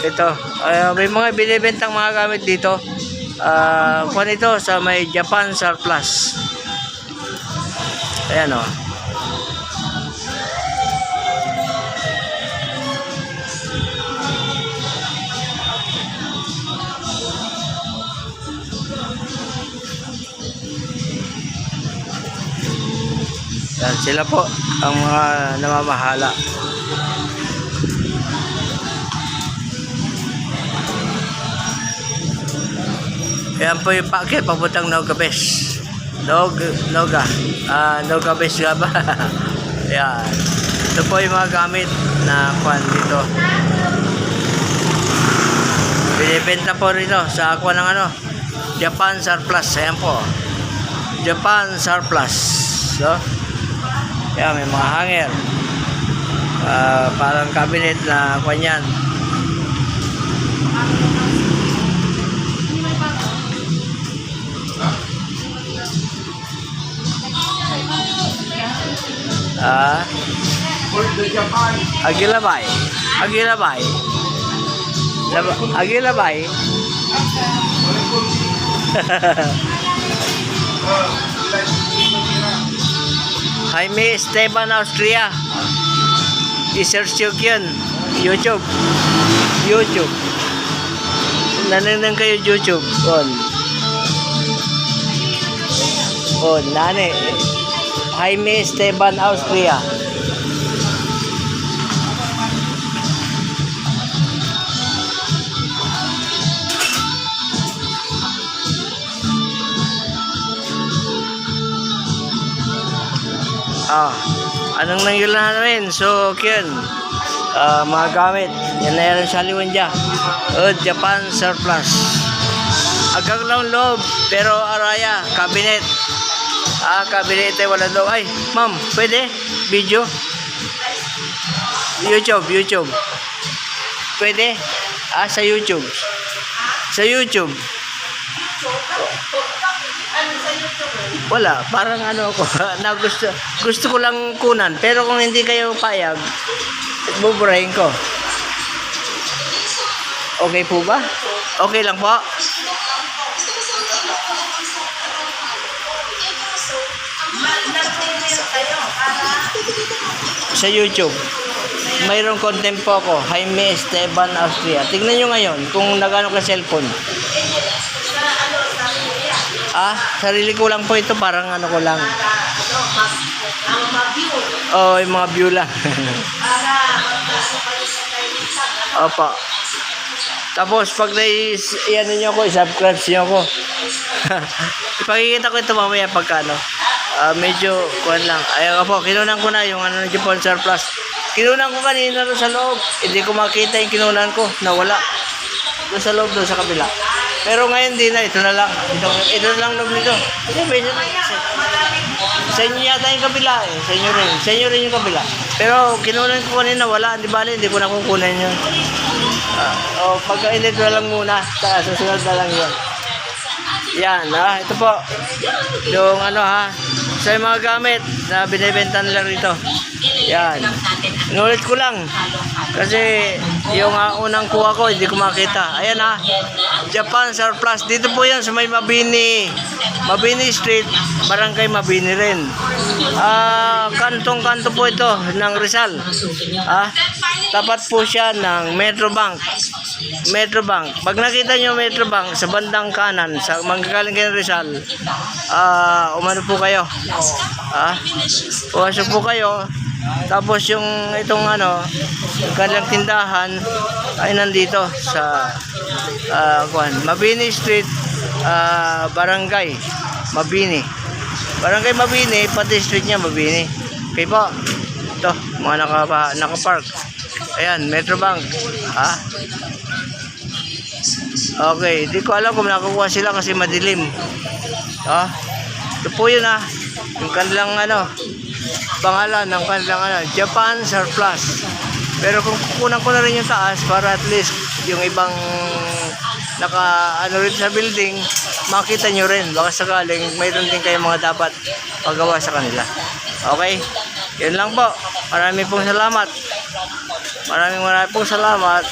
Ito, may mga binibentang mga gamit dito. Kung ito sa may Japan Surplus. Ayan o. Yan, sila po ang mga namamahala. Yan po yung packet papuntang Nogabes. Noga Bes nga ba? Yan. Ito po yung mga gamit na kwan dito. Binibenta po rito sa aqua ng ano, Japan Surplus. Ayan po, Japan Surplus. So, yan, may mga hanger, parang cabinet na kwan yan. Agilabay. Jaime Esteban Austria. I-search yun. YouTube. Nananang kayo YouTube. Nane. Jaime Esteban Austria. Anong nangyalan namin? So, yun. Mga gamit. Yan na yan sa Liwanja. Japan Surplus. Agang lang loob. Pero araya. Cabinet. Cabinet ay wala daw. Ay, ma'am, pwede? Video? YouTube. Pwede? Sa YouTube. Wala, parang ano ako na gusto ko lang kunan, pero kung hindi kayo payag, buburahin ko. Okay po ba? Okay lang po. Sa YouTube mayroong content po ako, Jaime Esteban Austria. Tingnan nyo ngayon kung nagano ka cellphone. Sarili ko lang po ito, parang ano ko lang. Yung mga view lang. Opo. Tapos pag i-ano nyo ako, i-subscribe nyo ako. Ipakikita ko ito mamaya pagka ano. Medyo kuhan lang. Ayun po, kinunan ko na yung ano, Japan Surplus. Kinunan ko kanina doon sa loob. Hindi ko makita yung kinunan ko. Nawala. Doon sa loob, doon sa kabila. Pero ngayon din na, ito na lang. Ito na lang loob nito. Sa inyo yata yung kabila eh. Sa inyo rin yung kabila. Pero kinunan ko kanina, wala. Hindi bali, hindi ko na kukunan yun. Pagka-edit na lang muna. Sa susunod na lang yun. Yan, ito po. Yung ano sa mga gamit na binibenta nila rito. Yan. Inulit ko lang. Kasi yung unang kuha ko, hindi ko makita. Ayan Japan Surplus. Dito po yan sa may Mabini Street, Barangay Mabini rin. Kantong-kanto po ito ng Rizal. Tapat po siya ng Metrobank. Pag nakita nyo Metrobank sa bandang kanan, sa manggagaling kayo ng Rizal, umano po kayo. Pumasok po kayo. Tapos yung itong ano, yung kanilang tindahan ay nandito sa Mabini Street, Barangay Mabini, pati street niya Mabini. Okay po. Ito, mga nakapark. Ayan, Metrobank. Okay, di ko alam kung nakakuha sila kasi madilim. Ito po yun yung kanilang pangalan ng kanilang Japan Surplus. Pero kung kukunan ko na rin yung taas para at least yung ibang rin sa building makita nyo rin. Baka sakaling mayroon din kayong mga dapat pagawa sa kanila. Okay? Yun lang po. Maraming pong salamat. Maraming pong salamat.